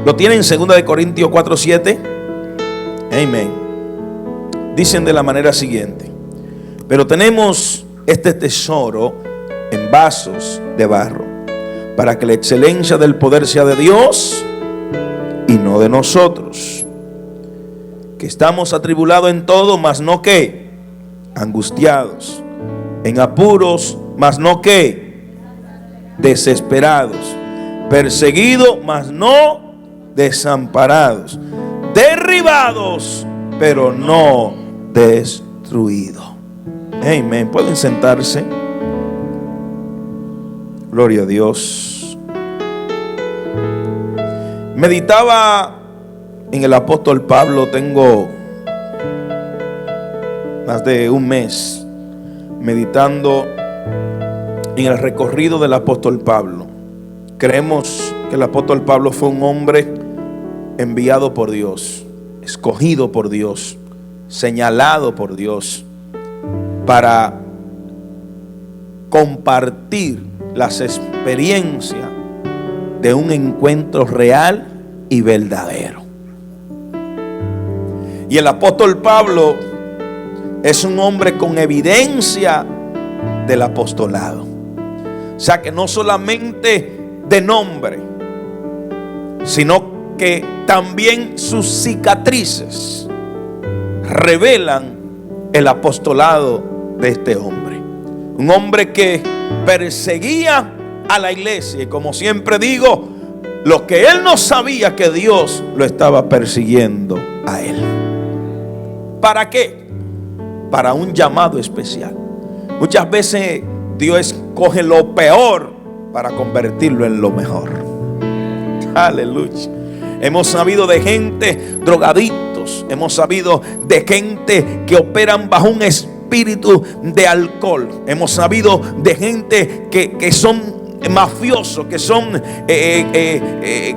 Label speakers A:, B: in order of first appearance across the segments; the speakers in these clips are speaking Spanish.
A: ¿Lo tienen en 2 Corintios 4:7? Amén. Dicen de la manera siguiente: pero tenemos este tesoro en vasos de barro, para que la excelencia del poder sea de Dios y no de nosotros, que estamos atribulados en todo, mas no que angustiados, en apuros, mas no que desesperados, perseguidos, mas no desamparados, derribados, pero no destruidos. Amén. Pueden sentarse. Gloria a Dios. Meditaba en el apóstol Pablo. Tengo más de un mes meditando en el recorrido del apóstol Pablo. Creemos que el apóstol Pablo fue un hombre enviado por Dios, escogido por Dios, señalado por Dios para compartir las experiencias de un encuentro real y verdadero. Y el apóstol Pablo es un hombre con evidencia del apostolado. O sea que no solamente de nombre, sino que también sus cicatrices revelan el apostolado de este hombre. Un hombre que perseguía a la iglesia, y como siempre digo, lo que él no sabía, que Dios lo estaba persiguiendo a él. ¿Para qué? Para un llamado especial. Muchas veces Dios escoge lo peor para convertirlo en lo mejor. Aleluya. Hemos sabido de gente drogadictos, hemos sabido de gente que operan bajo un espíritu de alcohol, hemos sabido de gente que son mafiosos, que son,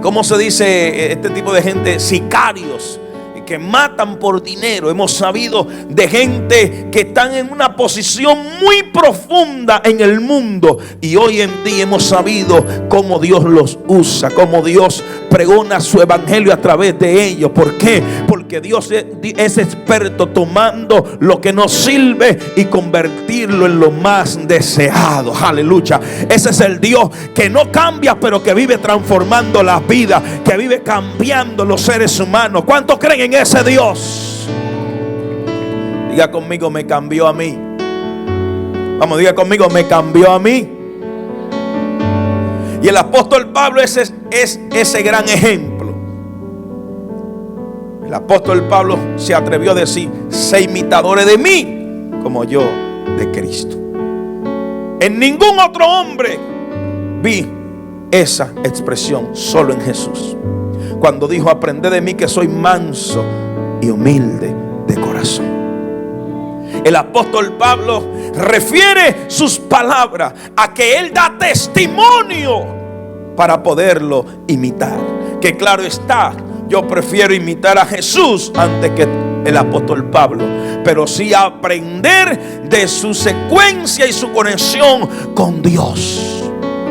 A: ¿cómo se dice este tipo de gente? Sicarios, que matan por dinero. Hemos sabido de gente que están en una posición muy profunda en el mundo, y hoy en día hemos sabido cómo Dios los usa, cómo Dios pregona su evangelio a través de ellos. ¿Por qué? Porque Dios es experto tomando lo que nos sirve y convertirlo en lo más deseado. Aleluya. Ese es el Dios que no cambia, pero que vive transformando las vidas, que vive cambiando los seres humanos. ¿Cuántos creen en ese Dios? Diga conmigo: me cambió a mí. Vamos, diga conmigo: me cambió a mí. Y el apóstol Pablo es ese gran ejemplo. El apóstol Pablo se atrevió a decir: sé imitadores de mí como yo de Cristo. En ningún otro hombre vi esa expresión, solo en Jesús, cuando dijo: aprended de mí que soy manso y humilde de corazón. El apóstol Pablo refiere sus palabras a que él da testimonio para poderlo imitar. Que claro está, yo prefiero imitar a Jesús antes que el apóstol Pablo, pero sí aprender de su secuencia y su conexión con Dios.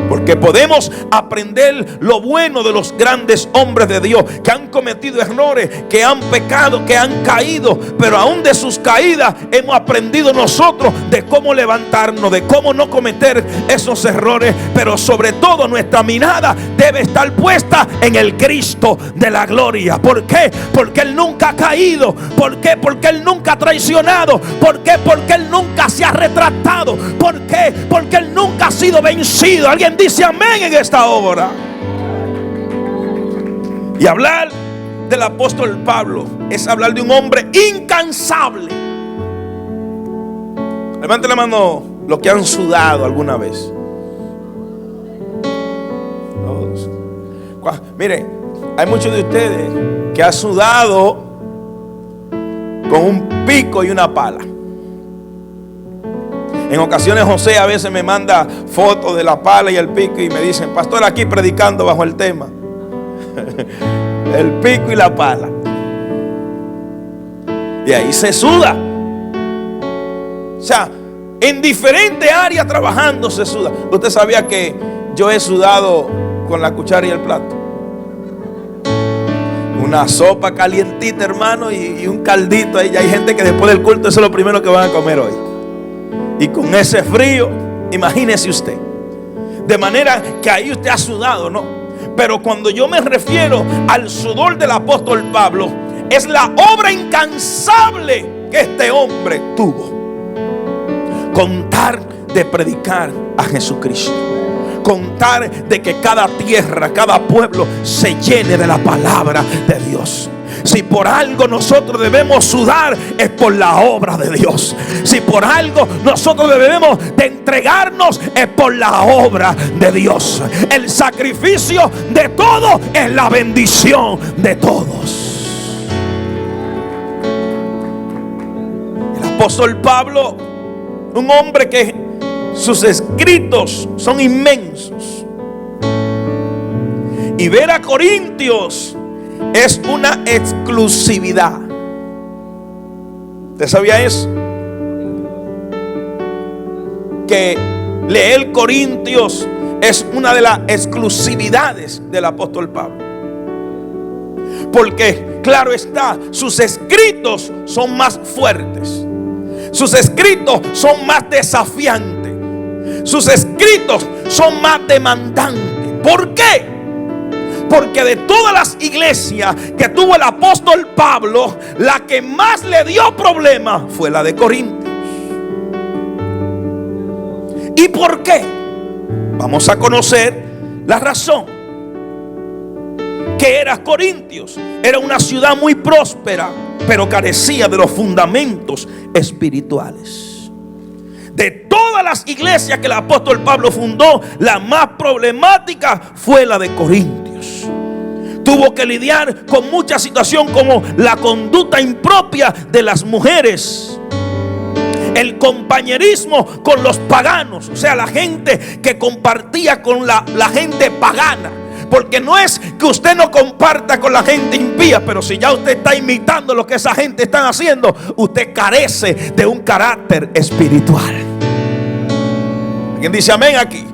A: Porque podemos aprender lo bueno de los grandes hombres de Dios que han cometido errores, que han pecado, que han caído, pero aún de sus caídas hemos aprendido nosotros de cómo levantarnos, de cómo no cometer esos errores. Pero sobre todo nuestra mirada debe estar puesta en el Cristo de la gloria. ¿Por qué? Porque Él nunca ha caído. ¿Por qué? Porque Él nunca ha traicionado. ¿Por qué? Porque Él nunca se ha retractado. ¿Por qué? Porque Él nunca ha sido vencido. Alguien dice amén en esta hora. Y hablar del apóstol Pablo es hablar de un hombre incansable. Levante la mano los que han sudado alguna vez. Todos. Mire, hay muchos de ustedes que han sudado con un pico y una pala. En ocasiones José a veces me manda fotos de la pala y el pico y me dicen: pastor, aquí predicando bajo el tema el pico y la pala. Y ahí se suda. O sea, en diferentes áreas trabajando se suda. ¿Usted sabía que yo he sudado con la cuchara y el plato? una sopa calientita, hermano, y un caldito. Ahí ya hay gente que después del culto eso es lo primero que van a comer hoy. Y con ese frío, imagínese usted. De manera que ahí usted ha sudado, ¿no? Pero cuando yo me refiero al sudor del apóstol Pablo, es la obra incansable que este hombre tuvo. Contar de predicar a Jesucristo. Contar de que cada tierra, cada pueblo se llene de la palabra de Dios. Si por algo nosotros debemos sudar, es por la obra de Dios. Si por algo nosotros debemos de entregarnos, es por la obra de Dios. El sacrificio de todos es la bendición de todos. El apóstol Pablo, un hombre que sus escritos son inmensos, y ver a Corintios es una exclusividad. ¿Usted sabía eso? Que leer Corintios es una de las exclusividades del apóstol Pablo. Porque, claro está, sus escritos son más fuertes. Sus escritos son más desafiantes. Sus escritos son más demandantes. ¿Por qué? Porque de todas las iglesias que tuvo el apóstol Pablo, la que más le dio problemas fue la de Corintios. ¿Y por qué? Vamos a conocer la razón. ¿Qué era Corintios? Era una ciudad muy próspera, pero carecía de los fundamentos espirituales. De todas las iglesias que el apóstol Pablo fundó, la más problemática fue la de Corintios. Tuvo que lidiar con mucha situación, como la conducta impropia de las mujeres, el compañerismo con los paganos, o sea, la gente que compartía con la gente pagana. Porque no es que usted no comparta con la gente impía, pero si ya usted está imitando lo que esa gente está haciendo, usted carece de un carácter espiritual. ¿Alguien dice amén aquí?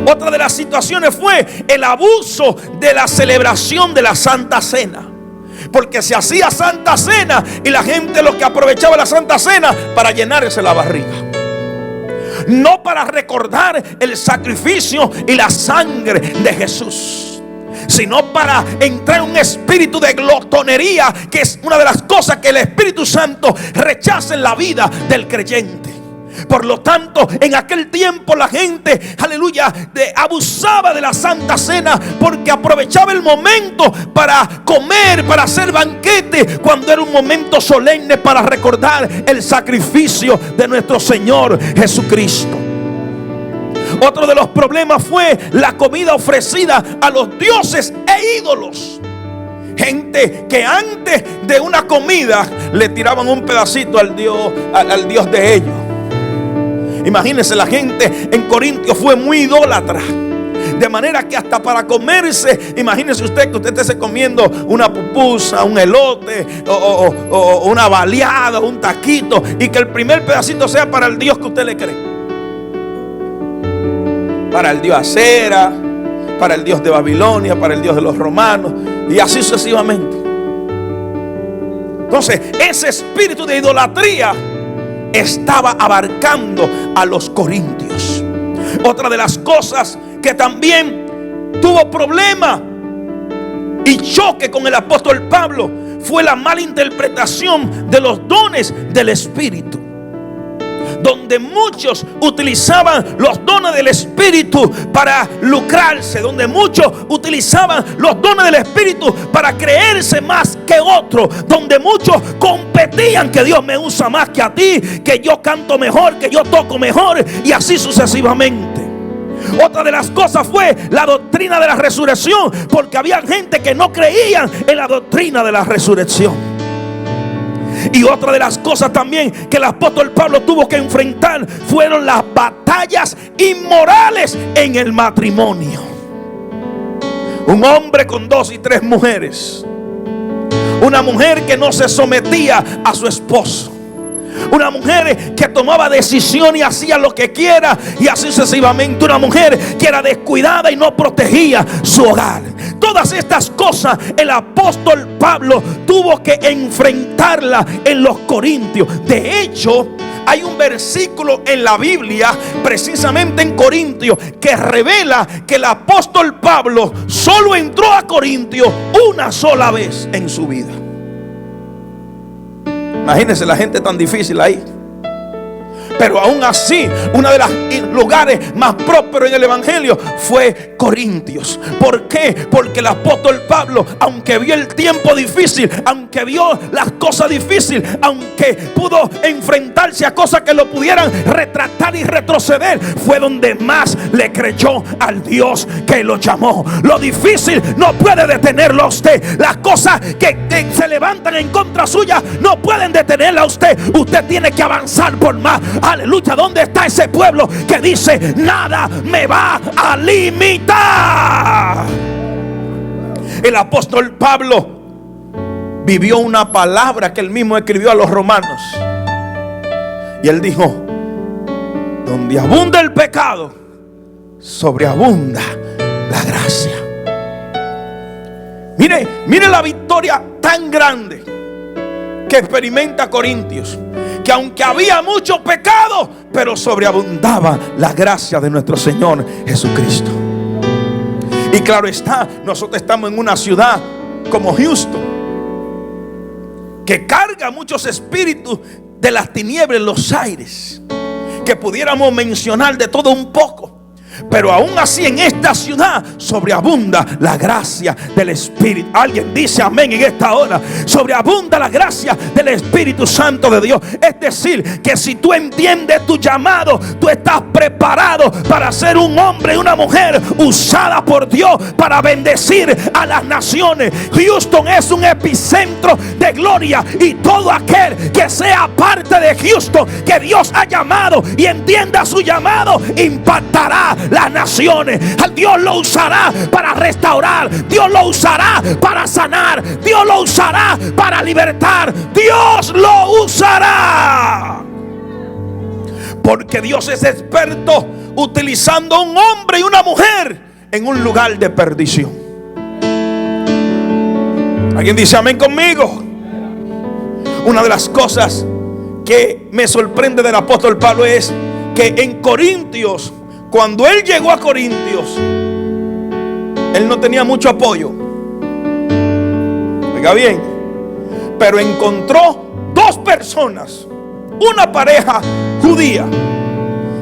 A: Otra de las situaciones fue el abuso de la celebración de la Santa Cena. Porque se hacía Santa Cena y la gente lo que aprovechaba la Santa Cena para llenarse la barriga. No para recordar el sacrificio y la sangre de Jesús, sino para entrar en un espíritu de glotonería, que es una de las cosas que el Espíritu Santo rechaza en la vida del creyente. Por lo tanto, en aquel tiempo la gente, aleluya, abusaba de la Santa Cena, porque aprovechaba el momento para comer, para hacer banquete, cuando era un momento solemne para recordar el sacrificio de nuestro Señor Jesucristo. Otro de los problemas fue la comida ofrecida a los dioses e ídolos. Gente que antes de una comida le tiraban un pedacito al Dios de ellos. Imagínense, la gente en Corintios fue muy idólatra. De manera que hasta para comerse, imagínese usted que usted esté comiendo una pupusa, un elote o una baleada, un taquito, y que el primer pedacito sea para el Dios que usted le cree. Para el Dios Acera, para el Dios de Babilonia, para el Dios de los romanos, y así sucesivamente. Entonces, ese espíritu de idolatría estaba abarcando a los corintios. Otra de las cosas que también tuvo problema y choque con el apóstol Pablo fue la mala interpretación de los dones del Espíritu, donde muchos utilizaban los dones del Espíritu para lucrarse, donde muchos utilizaban los dones del Espíritu para creerse más que otros, donde muchos competían, que Dios me usa más que a ti, que yo canto mejor, que yo toco mejor, y así sucesivamente. Otra de las cosas fue la doctrina de la resurrección, porque había gente que no creían en la doctrina de la resurrección. Y otra de las cosas también que el apóstol Pablo tuvo que enfrentar fueron las batallas inmorales en el matrimonio. Un hombre con 2 y 3 mujeres. Una mujer que no se sometía a su esposo. Una mujer que tomaba decisión y hacía lo que quiera, y así sucesivamente. Una mujer que era descuidada y no protegía su hogar. todas estas cosas el apóstol Pablo tuvo que enfrentarla en los corintios. De hecho, hay un versículo en la Biblia, precisamente en Corintios, que revela que el apóstol Pablo solo entró a Corintios una sola vez en su vida. Imagínense la gente tan difícil ahí. Pero aún así, uno de los lugares más prósperos en el evangelio fue Corintios. ¿Por qué? Porque el apóstol Pablo, aunque vio el tiempo difícil, aunque vio las cosas difíciles, aunque pudo enfrentarse a cosas que lo pudieran retractar y retroceder, fue donde más le creyó al Dios que lo llamó. Lo difícil no puede detenerlo a usted. Las cosas que se levantan en contra suya no pueden detenerla a usted. Usted tiene que avanzar por más. Aleluya. ¿Dónde está ese pueblo que dice: nada me va a limitar? El apóstol Pablo vivió una palabra que él mismo escribió a los romanos. Y él dijo: donde abunda el pecado, sobreabunda la gracia. Mire la victoria tan grande que experimenta Corintios, que aunque había mucho pecado, pero sobreabundaba la gracia de nuestro Señor Jesucristo. Y claro está, nosotros estamos en una ciudad como Houston, que carga muchos espíritus de las tinieblas en los aires, que pudiéramos mencionar de todo un poco. Pero aún así en esta ciudad sobreabunda la gracia del Espíritu. Alguien dice amén en esta hora. Sobreabunda la gracia del Espíritu Santo de Dios. Es decir, que si tú entiendes tu llamado, tú estás preparado para ser un hombre y una mujer usada por Dios para bendecir a las naciones. Houston es un epicentro de gloria, y todo aquel que sea parte de Houston, que Dios ha llamado y entienda su llamado, impactará las naciones. Dios lo usará para restaurar, Dios lo usará para sanar, Dios lo usará para libertar, Dios lo usará. Porque Dios es experto utilizando a un hombre y una mujer en un lugar de perdición. ¿Alguien dice amén conmigo? Una de las cosas que me sorprende del apóstol Pablo es que en Corintios, cuando él llegó a Corintios, él no tenía mucho apoyo. Oiga bien, pero encontró dos personas, una pareja judía,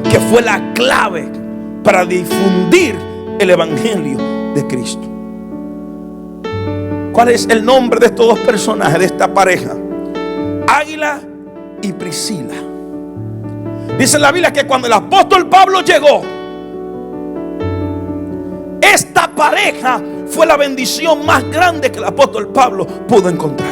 A: que fue la clave para difundir el evangelio de Cristo. ¿Cuál es el nombre de estos dos personajes, de esta pareja? Águila y Priscila. Dice la Biblia que cuando el apóstol Pablo llegó, esta pareja fue la bendición más grande que el apóstol Pablo pudo encontrar.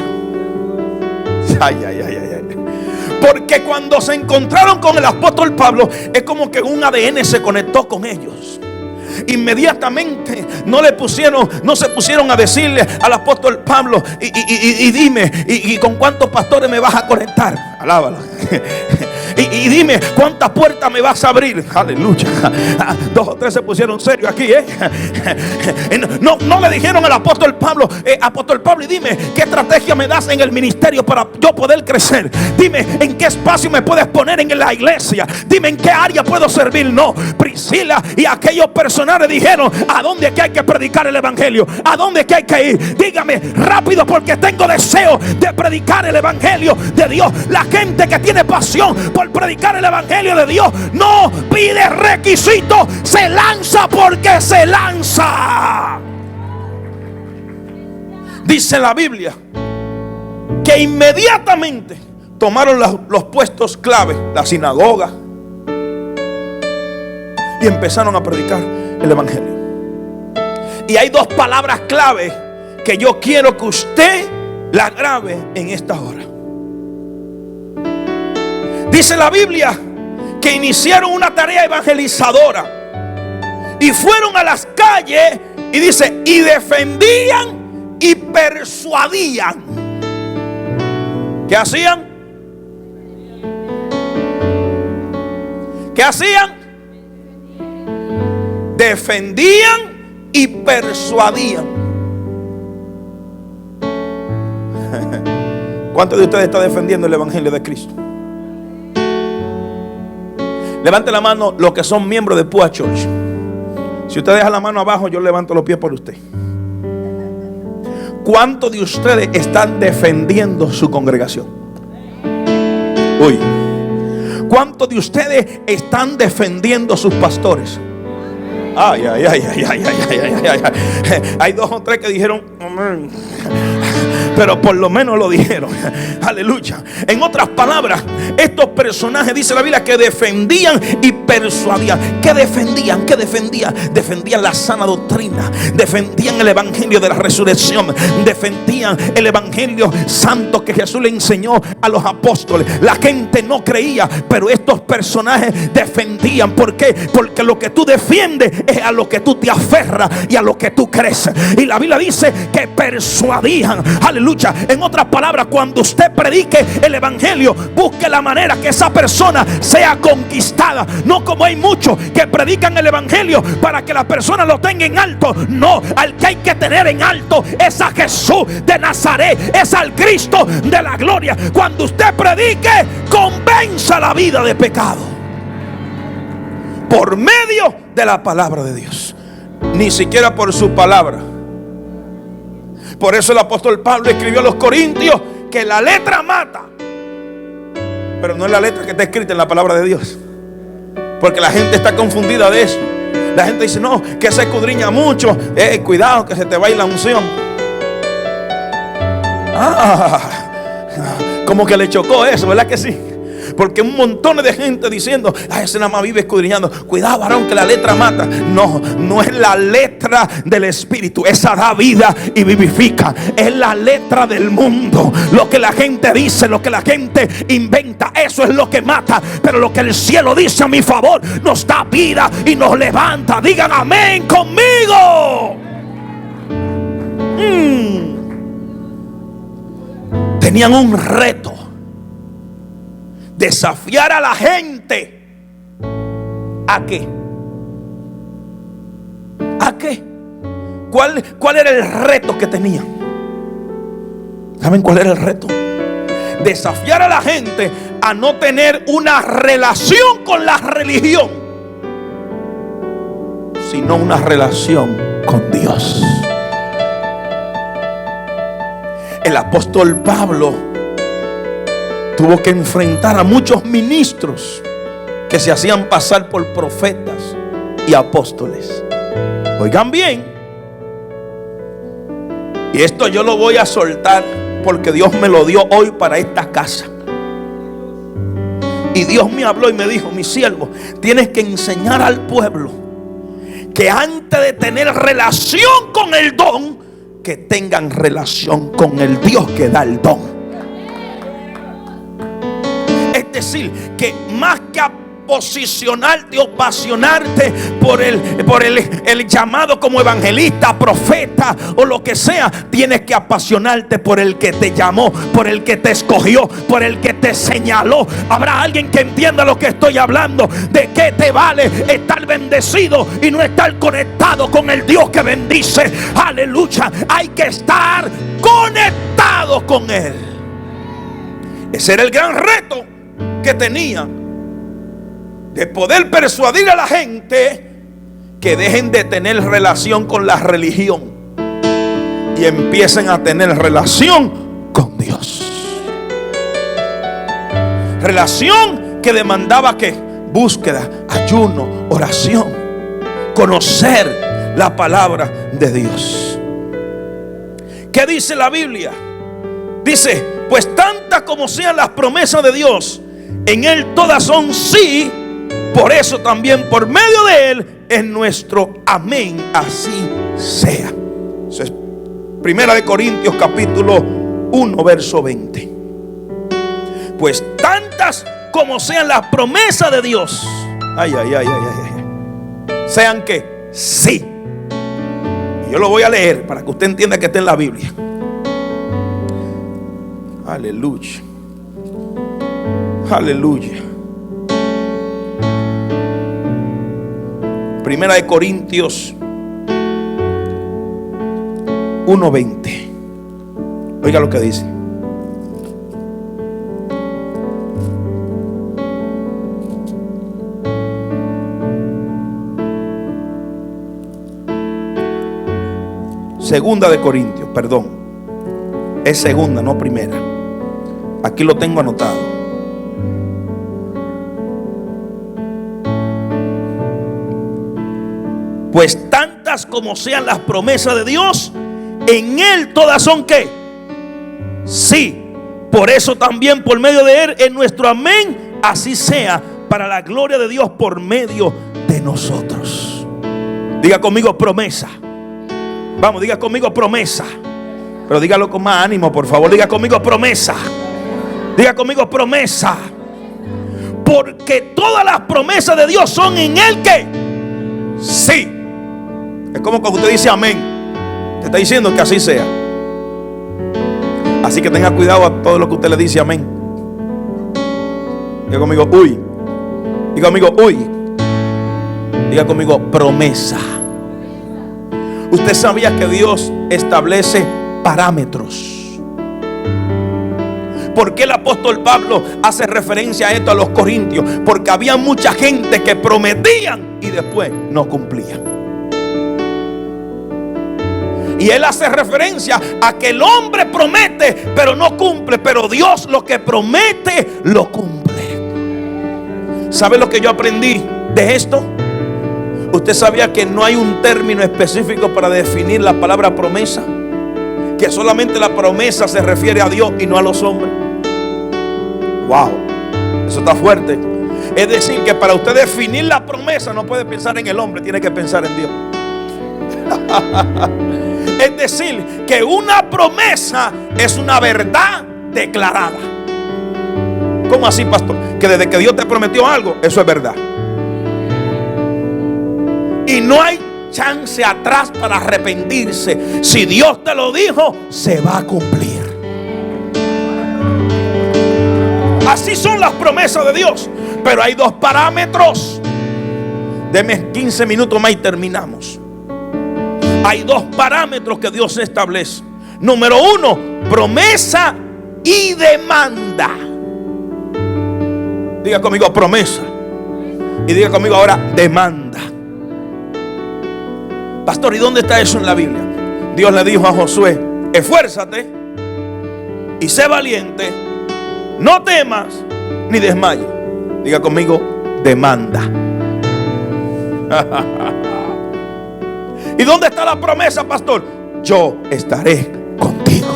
A: Porque cuando se encontraron con el apóstol Pablo, es como que un ADN se conectó con ellos. Inmediatamente no se pusieron a decirle al apóstol Pablo: y dime, y con cuántos pastores me vas a conectar. Alábala. Y dime cuántas puertas me vas a abrir. Aleluya. Dos o tres se pusieron serios aquí, No le dijeron al apóstol Pablo: apóstol Pablo, y dime qué estrategia me das en el ministerio para yo poder crecer. Dime en qué espacio me puedes poner en la iglesia. Dime en qué área puedo servir. No, Priscila y aquellos personajes dijeron: ¿a dónde es que hay que predicar el evangelio? ¿A dónde es que hay que ir? Dígame rápido, porque tengo deseo de predicar el evangelio de Dios. La gente que tiene pasión por predicar el evangelio de Dios no pide requisitos, se lanza porque se lanza. Dice la Biblia que inmediatamente tomaron los puestos clave, la sinagoga, y empezaron a predicar el evangelio. Y hay dos palabras clave que yo quiero que usted la grabe en esta hora. Dice la Biblia que iniciaron una tarea evangelizadora y fueron a las calles, y dice, y defendían y persuadían. ¿Qué hacían? ¿Qué hacían? Defendían y persuadían. ¿Cuántos de ustedes están defendiendo el Evangelio de Cristo? Levante la mano los que son miembros de Pua Church. Si usted deja la mano abajo, yo levanto los pies por usted. ¿Cuántos de ustedes están defendiendo su congregación? Uy. ¿Cuántos de ustedes están defendiendo sus pastores? Ay, ay, ay, ay, ay, ay, ay, ay, ay. Hay dos o tres que dijeron amén, pero por lo menos lo dijeron. Aleluya. En otras palabras, estos personajes, dice la Biblia, que defendían y persuadían. ¿Qué defendían? ¿Qué defendían? Defendían la sana doctrina, defendían el evangelio de la resurrección, defendían el evangelio santo que Jesús le enseñó a los apóstoles. La gente no creía, pero estos personajes defendían. ¿Por qué? Porque lo que tú defiendes es a lo que tú te aferras y a lo que tú crees. Y la Biblia dice que persuadían. Aleluya. En otras palabras, cuando usted predique el evangelio, busque la manera que esa persona sea conquistada. No como hay muchos que predican el evangelio para que la persona lo tenga en alto. No, al que hay que tener en alto es a Jesús de Nazaret, es al Cristo de la gloria. Cuando usted predique, convenza la vida de pecado por medio de la palabra de Dios, ni siquiera por su palabra. Por eso el apóstol Pablo escribió a los Corintios que la letra mata, pero no es la letra que está escrita en la palabra de Dios, porque la gente está confundida de eso. La gente dice no, que se escudriña mucho, cuidado que se te vaya la unción. Como que le chocó eso, ¿verdad que sí? Porque un montón de gente diciendo ese nada más vive escudriñando. Cuidado, varón, que la letra mata. No, no es la letra del Espíritu. Esa da vida y vivifica. Es la letra del mundo. Lo que la gente dice, lo que la gente inventa, eso es lo que mata. Pero lo que el cielo dice a mi favor nos da vida y nos levanta. Digan amén conmigo. Tenían un reto: desafiar a la gente. ¿A qué? ¿A qué? ¿Cuál era el reto que tenían? ¿Saben cuál era el reto? Desafiar a la gente a no tener una relación con la religión, sino una relación con Dios. El apóstol Pablo tuvo que enfrentar a muchos ministros que se hacían pasar por profetas y apóstoles. Oigan bien, y esto yo lo voy a soltar porque Dios me lo dio hoy para esta casa. Y Dios me habló y me dijo: mi siervo, tienes que enseñar al pueblo que antes de tener relación con el don, que tengan relación con el Dios que da el don. Es decir, que más que posicionarte o apasionarte por el llamado como evangelista, profeta o lo que sea, tienes que apasionarte por el que te llamó, por el que te escogió, por el que te señaló. Habrá alguien que entienda lo que estoy hablando. ¿De qué te vale estar bendecido y no estar conectado con el Dios que bendice? Aleluya. Hay que estar conectado con Él. Ese era el gran reto que tenía, de poder persuadir a la gente que dejen de tener relación con la religión y empiecen a tener relación con Dios. Relación que demandaba que búsqueda, ayuno, oración, conocer la palabra de Dios. ¿Qué dice la Biblia? Dice: pues tantas como sean las promesas de Dios, en Él todas son sí. Por eso también por medio de Él es nuestro amén. Así sea. Eso es Primera de Corintios capítulo 1 verso 20. Pues tantas como sean las promesas de Dios, sean que sí. Y yo lo voy a leer para que usted entienda que está en la Biblia. Aleluya. Aleluya. Primera de Corintios 1:20. Oiga lo que dice. Segunda de Corintios, perdón. Es segunda, no primera. Aquí lo tengo anotado. Pues tantas como sean las promesas de Dios, en Él todas son ¿qué? Sí. Por eso también por medio de Él es nuestro amén. Así sea, para la gloria de Dios por medio de nosotros. Diga conmigo promesa. Vamos, diga conmigo promesa. Pero dígalo con más ánimo, por favor. Diga conmigo promesa. Diga conmigo promesa. Porque todas las promesas de Dios son en Él que sí. Es como cuando usted dice amén. Te está diciendo que así sea. Así que tenga cuidado a todo lo que usted le dice amén. Diga conmigo uy. Diga conmigo uy. Diga conmigo promesa. Usted sabía que Dios establece parámetros. ¿Por qué el apóstol Pablo hace referencia a esto a los corintios? Porque había mucha gente que prometían y después no cumplían. Y él hace referencia a que el hombre promete pero no cumple, pero Dios lo que promete lo cumple. ¿Sabe lo que yo aprendí de esto? ¿Usted sabía que no hay un término específico para definir la palabra promesa? Que solamente la promesa se refiere a Dios y no a los hombres. Wow, eso está fuerte. Es decir, que para usted definir la promesa no puede pensar en el hombre, tiene que pensar en Dios. Es decir, que una promesa es una verdad declarada. ¿Cómo así, pastor? Que desde que Dios te prometió algo, eso es verdad. Y no hay chance atrás para arrepentirse. Si Dios te lo dijo, se va a cumplir. Así son las promesas de Dios. Pero hay dos parámetros. Deme 15 minutos más y terminamos. Hay dos parámetros que Dios establece. Número uno, promesa y demanda. Diga conmigo promesa. Y diga conmigo ahora demanda. Pastor, ¿y dónde está eso en la Biblia? Dios le dijo a Josué: esfuérzate y sé valiente, no temas ni desmayes. Diga conmigo demanda. ¿Y dónde está la promesa, pastor? Yo estaré contigo.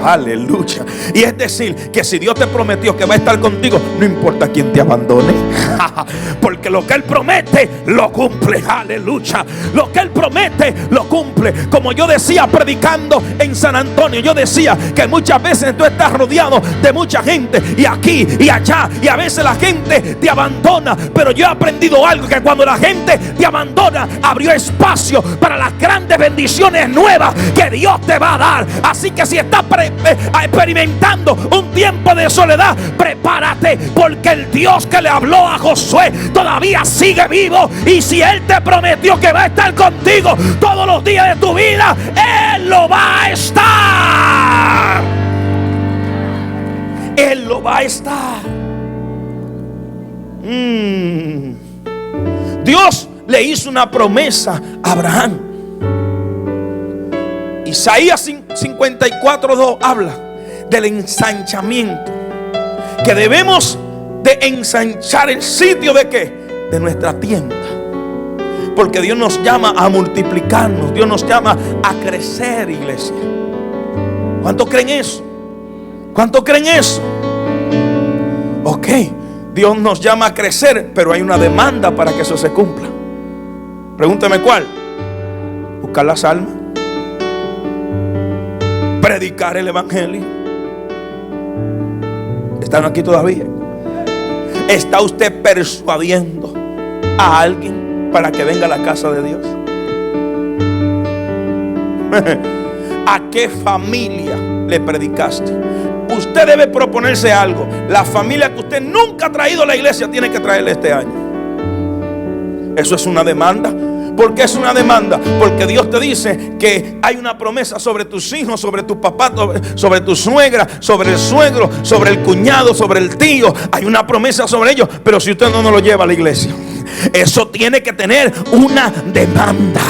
A: Aleluya. Y es decir, que si Dios te prometió que va a estar contigo, no importa quién te abandone. Porque lo que Él promete, lo cumple. Aleluya. Lo que Él promete, lo cumple. Como yo decía predicando en San Antonio, yo decía que muchas veces tú estás rodeado de mucha gente, y aquí y allá, y a veces la gente te abandona. Pero yo he aprendido algo, que cuando la gente te abandona, abrió espacio para las grandes bendiciones nuevas que Dios te va a dar. Así que si estás experimentando un tiempo de soledad, prepárate, porque el Dios que le habló a Josué todavía sigue vivo. Y si Él te prometió que va a estar contigo todos los días de tu vida, Él lo va a estar. Él lo va a estar. Dios le hizo una promesa a Abraham. Isaías 54:2 habla del ensanchamiento, que debemos de ensanchar el sitio de ¿qué? De nuestra tienda. Porque Dios nos llama a multiplicarnos, Dios nos llama a crecer, iglesia. ¿Cuántos creen eso? ¿Cuántos creen eso? Ok, Dios nos llama a crecer, pero hay una demanda para que eso se cumpla. Pregúnteme cuál. Buscar las almas, predicar el evangelio. ¿Están aquí todavía? ¿Está usted persuadiendo a alguien para que venga a la casa de Dios? ¿A qué familia le predicaste? Usted debe proponerse algo. La familia que usted nunca ha traído a la iglesia, tiene que traerle este año. Eso es una demanda. ¿Por qué es una demanda? Porque Dios te dice que hay una promesa sobre tus hijos, sobre tu papá, sobre tu suegra, sobre el suegro, sobre el cuñado, sobre el tío. Hay una promesa sobre ellos. Pero si usted no lo lleva a la iglesia, Eso tiene que tener una demanda.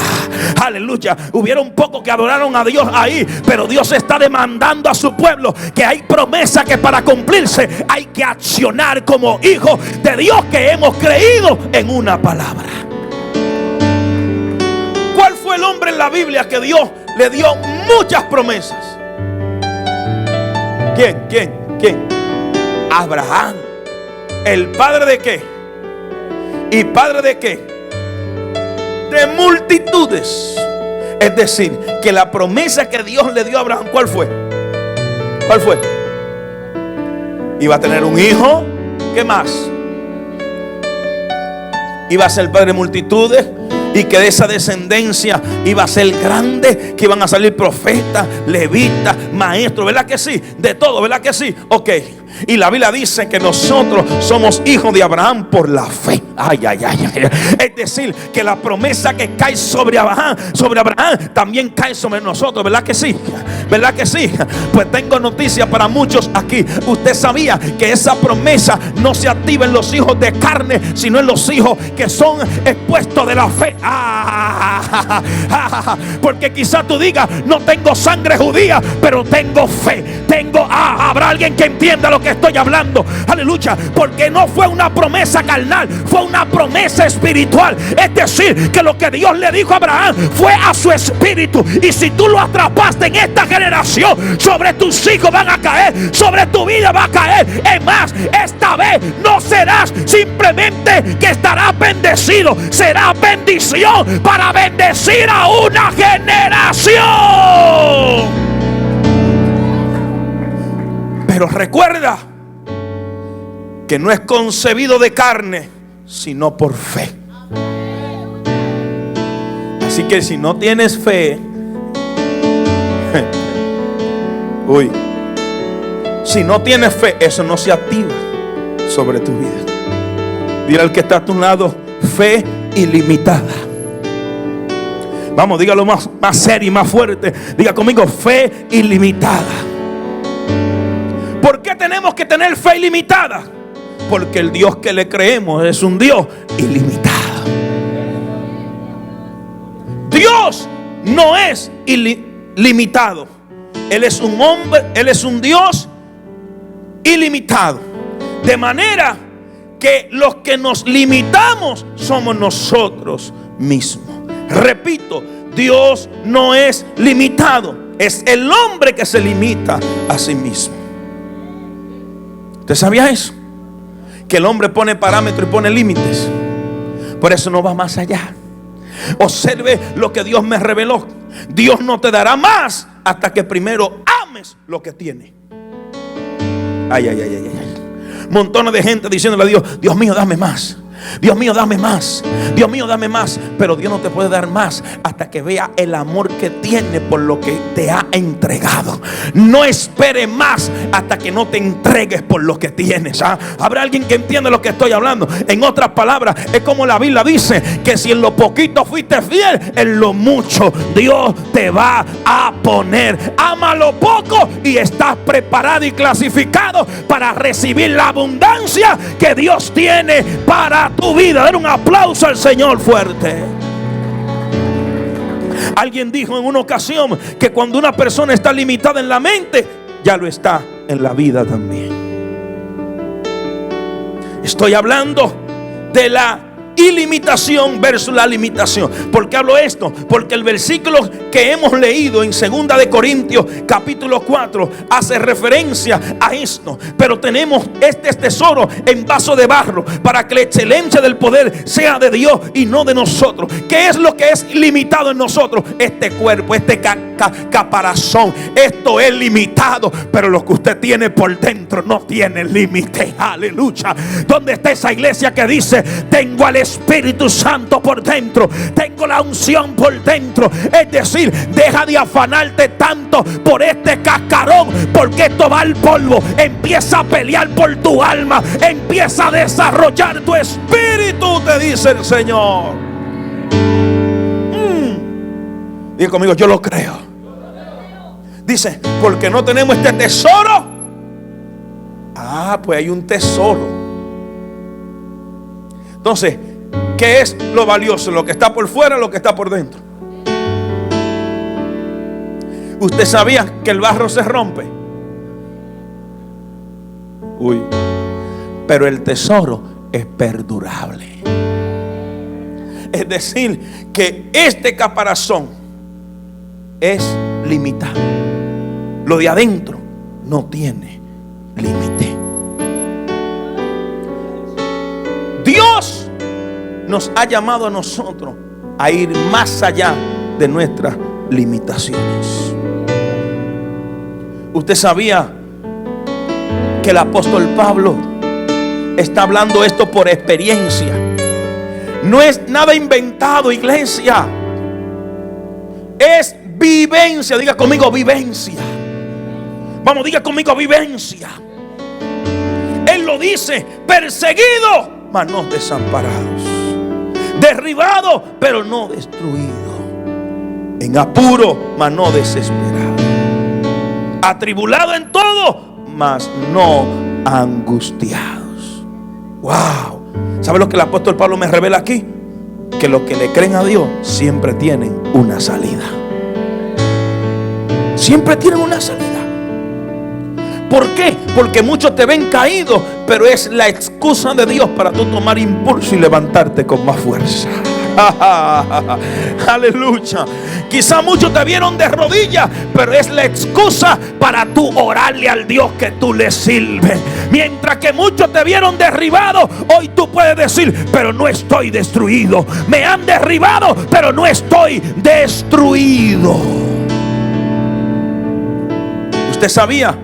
A: Aleluya. Hubieron pocos que adoraron a Dios ahí, pero Dios está demandando a su pueblo que hay promesa que para cumplirse hay que accionar como hijos de Dios que hemos creído en una palabra. ¿Cuál fue el hombre en la Biblia que Dios le dio muchas promesas? ¿Quién? Abraham. ¿El padre de qué? ¿Y padre de qué? De multitudes. Es decir, que la promesa que Dios le dio a Abraham, ¿cuál fue? ¿Cuál fue? Iba a tener un hijo. ¿Qué más? Iba a ser padre de multitudes. Y que de esa descendencia iba a ser grande, que iban a salir profetas, levitas, maestros, ¿verdad que sí? De todo, ¿verdad que sí? Ok. Y la Biblia dice que nosotros somos hijos de Abraham por la fe. Ay. Es decir, que la promesa que cae sobre Abraham también cae sobre nosotros, ¿verdad que sí? ¿Verdad que sí? Pues tengo noticias para muchos aquí. Usted sabía que esa promesa no se activa en los hijos de carne, sino en los hijos que son expuestos de la fe. Porque quizás tú digas, no tengo sangre judía, pero tengo fe. Habrá alguien que entienda lo que estoy hablando. Aleluya. Porque no fue una promesa carnal, fue una promesa espiritual. Es decir, que lo que Dios le dijo a Abraham fue a su espíritu. Y si tú lo atrapaste en esta generación, sobre tus hijos van a caer, sobre tu vida va a caer. Es más, esta vez no serás simplemente que estarás bendecido, será bendición para bendecir a una generación. Pero recuerda que no es concebido de carne, sino por fe. Así que si no tienes fe, si no tienes fe, eso no se activa sobre tu vida. Dile al que está a tu lado, fe ilimitada. Vamos, dígalo más serio y más fuerte. Diga conmigo, fe ilimitada. ¿Por qué tenemos que tener fe ilimitada? Porque el Dios que le creemos es un Dios ilimitado. Dios no es ilimitado. Él es un hombre, Él es un Dios ilimitado. De manera que los que nos limitamos somos nosotros mismos. Repito, Dios no es limitado. Es el hombre que se limita a sí mismo. ¿Usted sabía eso? Que el hombre pone parámetros y pone límites. Por eso no va más allá. Observe lo que Dios me reveló. Dios no te dará más hasta que primero ames lo que tiene. Ay. Montones de gente diciéndole a Dios, Dios mío, dame más. Dios mío, dame más. Dios mío, dame más. Pero Dios no te puede dar más hasta que vea el amor que tiene por lo que te ha entregado. No espere más hasta que no te entregues por lo que tienes. Habrá alguien que entienda lo que estoy hablando. En otras palabras, es como la Biblia dice, que si en lo poquito fuiste fiel, en lo mucho Dios te va a poner. Ama lo poco y estás preparado y clasificado para recibir la abundancia que Dios tiene para tu vida. Dar un aplauso al Señor fuerte. Alguien dijo en una ocasión que cuando una persona está limitada en la mente, ya lo está en la vida también. Estoy hablando de la ilimitación versus la limitación. ¿Por qué hablo esto? Porque el versículo que hemos leído en 2 de Corintios capítulo 4 hace referencia a esto. Pero tenemos este tesoro en vaso de barro para que la excelencia del poder sea de Dios y no de nosotros. ¿Qué es lo que es limitado en nosotros? Este cuerpo, este caparazón. Esto es limitado, pero lo que usted tiene por dentro no tiene límite. Aleluya. ¿Dónde está esa iglesia que dice, tengo al Espíritu Santo por dentro, tengo la unción por dentro? Es decir, deja de afanarte tanto por este cascarón, porque esto va al polvo. Empieza a pelear por tu alma, empieza a desarrollar tu espíritu, te dice el Señor. Diga conmigo, yo lo creo. Dice, porque no tenemos este tesoro. Pues hay un tesoro. Entonces, ¿Qué es lo valioso? ¿Lo que está por fuera o lo que está por dentro? ¿Usted sabía que el barro se rompe? Uy. Pero el tesoro es perdurable. Es decir, que este caparazón es limitado. Lo de adentro no tiene límite. Dios nos ha llamado a nosotros a ir más allá de nuestras limitaciones. ¿Usted sabía que el apóstol Pablo está hablando esto por experiencia? No es nada inventado, iglesia. Es vivencia. Diga conmigo vivencia. Vamos, diga conmigo vivencia. Él lo dice: perseguido, mas no desamparados, derribado, pero no destruido, en apuro, mas no desesperado, atribulado en todo, mas no angustiados. Wow. ¿Sabe lo que el apóstol Pablo me revela aquí? Que los que le creen a Dios siempre tienen una salida. Siempre tienen una salida. ¿Por qué? Porque muchos te ven caído, pero es la excusa de Dios para tú tomar impulso y levantarte con más fuerza. Aleluya. Quizá muchos te vieron de rodillas, pero es la excusa para tú orarle al Dios que tú le sirves. Mientras que muchos te vieron derribado, hoy tú puedes decir: pero no estoy destruido. Me han derribado, pero no estoy destruido. ¿Usted sabía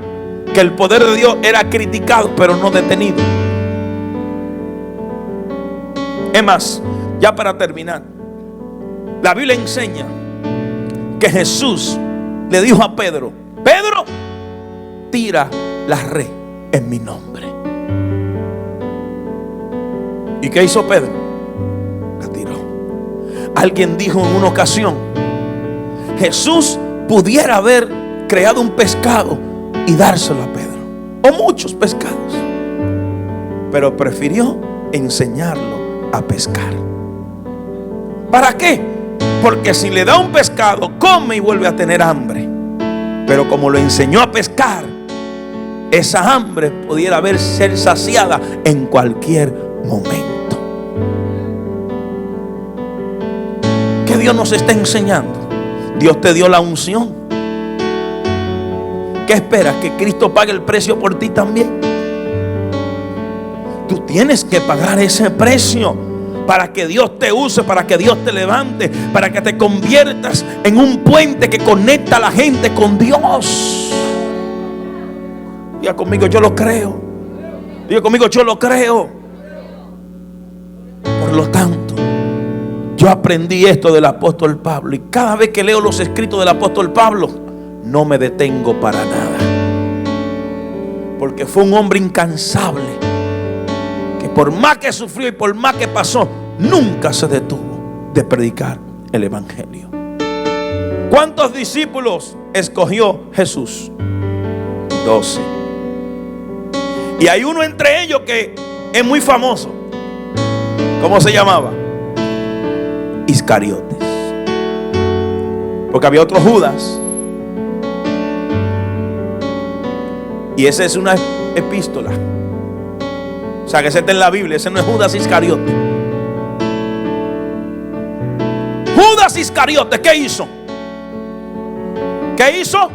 A: que el poder de Dios era criticado, pero no detenido? Es más, ya para terminar, la Biblia enseña que Jesús le dijo a Pedro: Pedro, tira la red en mi nombre. ¿Y qué hizo Pedro? La tiró. Alguien dijo en una ocasión: Jesús pudiera haber creado un pescado y dárselo a Pedro, o muchos pescados, pero prefirió enseñarlo a pescar. ¿Para qué? Porque si le da un pescado, come y vuelve a tener hambre. Pero como lo enseñó a pescar, esa hambre pudiera ser saciada en cualquier momento. ¿Qué Dios nos está enseñando? Dios te dio la unción. ¿Qué esperas? ¿Que Cristo pague el precio por ti también? Tú tienes que pagar ese precio para que Dios te use, para que Dios te levante, para que te conviertas en un puente que conecta a la gente con Dios. Diga conmigo: yo lo creo. Diga conmigo: yo lo creo. Por lo tanto, yo aprendí esto del apóstol Pablo, y cada vez que leo los escritos del apóstol Pablo, no me detengo para nada, porque fue un hombre incansable, que por más que sufrió y por más que pasó, nunca se detuvo de predicar el evangelio. ¿Cuántos discípulos escogió Jesús? 12. Y hay uno entre ellos que es muy famoso. ¿Cómo se llamaba? Iscariotes. Porque había otro Judas. Y esa es una epístola. O sea, que ese está en la Biblia. Ese no es Judas Iscariote. Judas Iscariote, ¿qué hizo? ¿Qué hizo?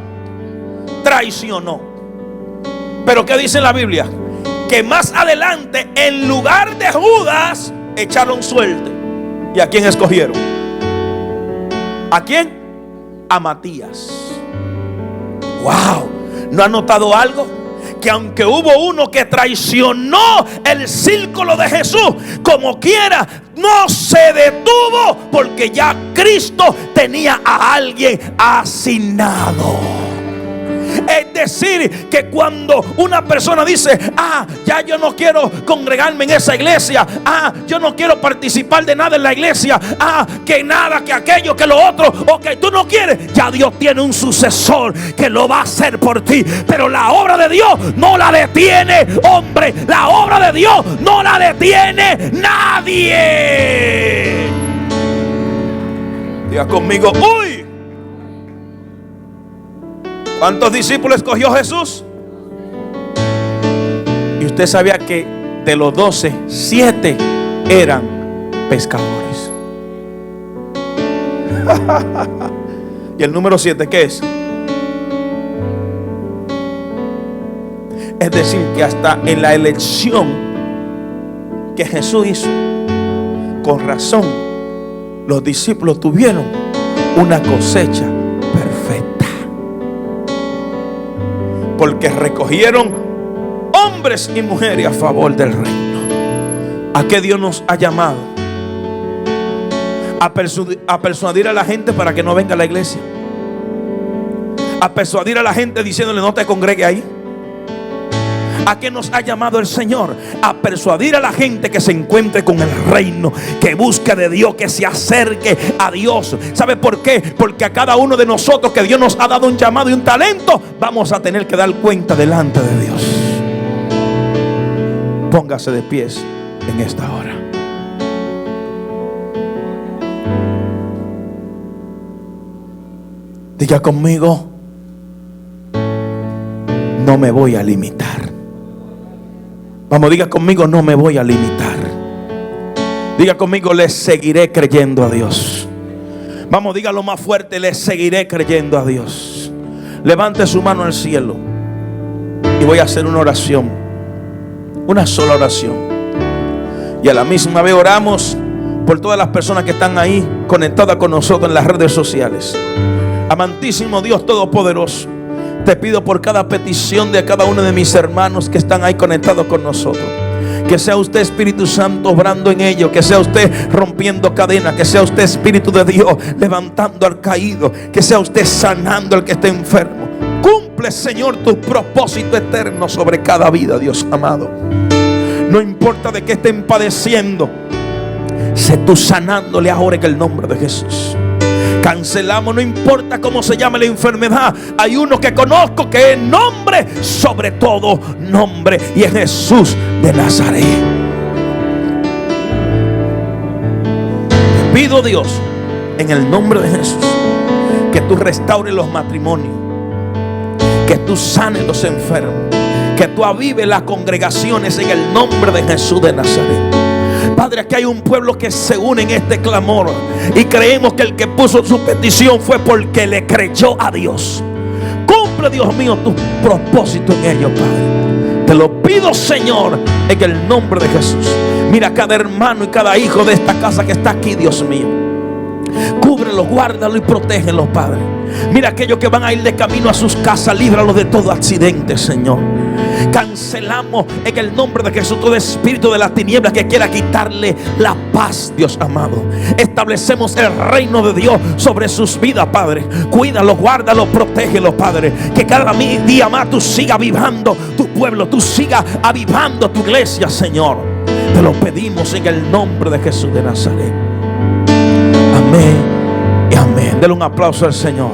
A: Traicionó. Pero ¿qué dice la Biblia? Que más adelante, en lugar de Judas, echaron suerte. ¿Y a quién escogieron? ¿A quién? A Matías. ¡Wow! ¿No ha notado algo? Que aunque hubo uno que traicionó el círculo de Jesús, como quiera, no se detuvo, porque ya Cristo tenía a alguien asignado. Es decir que cuando una persona dice: ya yo no quiero congregarme en esa iglesia, yo no quiero participar de nada en la iglesia, que nada, que aquello, que lo otro, ok, tú no quieres, ya Dios tiene un sucesor que lo va a hacer por ti. Pero la obra de Dios no la detiene hombre, la obra de Dios no la detiene nadie. Diga conmigo: uy. ¿Cuántos discípulos escogió Jesús? Y usted sabía que de los 12, 7 eran pescadores. ¿Y el número 7 qué es? Es decir, que hasta en la elección que Jesús hizo, con razón, los discípulos tuvieron una cosecha perfecta, porque recogieron hombres y mujeres a favor del reino. ¿A qué Dios nos ha llamado? A persuadir a la gente para que no venga a la iglesia, a persuadir a la gente diciéndole: no te congregue ahí. ¿A qué nos ha llamado el Señor? A persuadir a la gente que se encuentre con el reino, que busque de Dios, que se acerque a Dios. ¿Sabe por qué? Porque a cada uno de nosotros que Dios nos ha dado un llamado y un talento, vamos a tener que dar cuenta delante de Dios. Póngase de pies en esta hora. Diga conmigo: no me voy a limitar. Vamos, diga conmigo: no me voy a limitar. Diga conmigo: le seguiré creyendo a Dios. Vamos, dígalo más fuerte: le seguiré creyendo a Dios. Levante su mano al cielo y voy a hacer una oración, una sola oración. Y a la misma vez oramos por todas las personas que están ahí conectadas con nosotros en las redes sociales. Amantísimo Dios Todopoderoso, te pido por cada petición de cada uno de mis hermanos que están ahí conectados con nosotros, que sea usted, Espíritu Santo, obrando en ellos, que sea usted rompiendo cadenas, que sea usted, Espíritu de Dios, levantando al caído, que sea usted sanando al que esté enfermo. Cumple, Señor, tu propósito eterno sobre cada vida, Dios amado. No importa de qué estén padeciendo, sé tú sanándole ahora en el nombre de Jesús. Cancelamos, no importa cómo se llame la enfermedad. Hay uno que conozco que es nombre sobre todo nombre, y es Jesús de Nazaret. Te pido, Dios, en el nombre de Jesús, que tú restaures los matrimonios, que tú sanes los enfermos, que tú avives las congregaciones en el nombre de Jesús de Nazaret. Padre, aquí hay un pueblo que se une en este clamor, y creemos que el que puso su petición fue porque le creyó a Dios. Cumple, Dios mío, tus propósitos en ellos, Padre. Te lo pido, Señor, en el nombre de Jesús. Mira cada hermano y cada hijo de esta casa que está aquí, Dios mío. Cúbrelos, guárdalos y protégelos, Padre. Mira aquellos que van a ir de camino a sus casas, líbralos de todo accidente, Señor. Cancelamos en el nombre de Jesús todo espíritu de las tinieblas que quiera quitarle la paz, Dios amado. Establecemos el reino de Dios sobre sus vidas, Padre. Cuídalos, guárdalos, protégelos, Padre. Que cada día más tú sigas avivando tu pueblo, tú sigas avivando tu iglesia, Señor. Te lo pedimos en el nombre de Jesús de Nazaret. Amén y amén. Denle un aplauso al Señor.